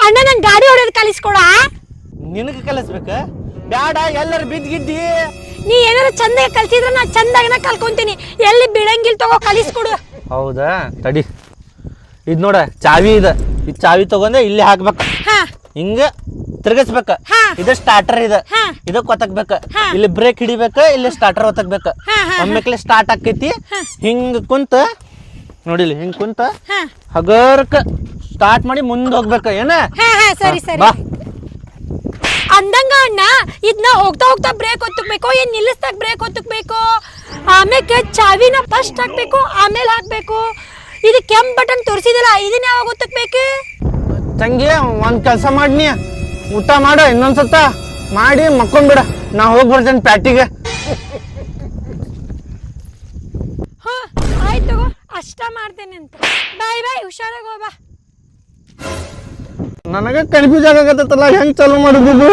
ಅಣ್ಣ ನಂಗೆ ಗಾಡಿ ಹೊಡೆಯೋದು ಕಲಿಸ್ಕೊಡ. ನಿನಗೆ ಕಲಿಸ್ಬೇಕ ಬ್ಯಾಡ, ಎಲ್ಲರೂ ಬಿದ್ದಿದ್ದಿ. ನೀ ಏನಾರ ಚಂದಾಗ ಕಲ್ಸಿದ್ರ ನಾ ಚಂದಾಗನ ಕಲ್ಕೊಂತೀನಿ. ಎಲ್ಲಿ ಬಿಡಂಗಿಲ್ ತಗೋ, ಕಲಿಸ್ಕೊಡು. ಹೌದಾ, ತಡಿ. ಇದು ನೋಡ ಚಾವಿ ಇದೆ, ಈ ಚಾವಿ ತಗೊಂಡೆ ಇಲ್ಲಿ ಹಾಕ್ಬೇಕ, ಹಿಂಗ ತಿರ್ಗಿಸ್ಬೇಕ. ಇದು ಸ್ಟಾರ್ಟರ್ ಇದೆ, ಇದಕ್ಕೆ ಒತ್ತಕ್ಬೇಕ. ಇಲ್ಲಿ ಬ್ರೇಕ್ ಹಿಡಿಬೇಕ, ಇಲ್ಲಿ ಸ್ಟಾರ್ಟರ್ ಒತ್ತಕ್ಬೇಕ. ಒಮ್ಮೆಕ್ಲೆ ಸ್ಟಾರ್ಟ್ ಆಕೈತಿ. ಹಿಂಗ ಕುಂತ ನೋಡಿಲಿ, ಹಿಂಗ ಕುಂತ ಹಗರ್ಕ ಸ್ಟಾರ್ಟ್ ಮಾಡಿ ಮುಂದೆ ಹೋಗ್ಬೇಕ. ಏನ ಸರಿ ಸರಿ ಅಂದಂಗ ಅಣ್ಣ, ಇದನ್ನ ಹೋಗ್ತಾ ಹೋಗ್ತಾ ಬ್ರೇಕ್ ಒತ್ತಕ್ಬೇಕು, ಏನ್ ನಿಲ್ಲಿಸ್ದಾಗ ಬ್ರೇಕ್ ಒತ್ತಕ್ಬೇಕು, ಆಮೇಲೆ ಚಾವಿನ ಫಸ್ಟ್ ಹಾಕ್ಬೇಕು, ಆಮೇಲೆ ಹಾಕ್ಬೇಕು. ಇದು ಕೆಂಪ್ ಬಟನ್ ತೋರಿಸಿದಲ್ಲ, ಇದನ್ನ ಯಾವಾಗ ಒತ್ತಕ್ಬೇಕು? ತಂಗಿ ಒಂದ್ ಕೆಲಸ ಮಾಡ್ನಿ, ಊಟ ಮಾಡ, ಇನ್ನೊಂದ್ಸತ್ತ ಮಾಡಿ ಮಕ್ಕೊಂಡ್ಬಿಡ. ನಾ ಹೋಗಿ ಬರ್ತೇನೆ ಪ್ಯಾಟಿಗೆ. ಹಾ ಆಯ್ತು ತಗೋ, ಅಷ್ಟ ಮಾಡ್ತೇನೆ ಅಂತ. ಬಾಯ್ ಬಾಯ್, ಹುಷಾರಾಗಿ ಹೋಗ್ಬಾ. ನನಗೆ ಕನ್ಫ್ಯೂಸ್ ಆಗತ್ತಲ್ಲ, ಹೆಂಗ್ ಚಾಲು ಮಾಡುದು?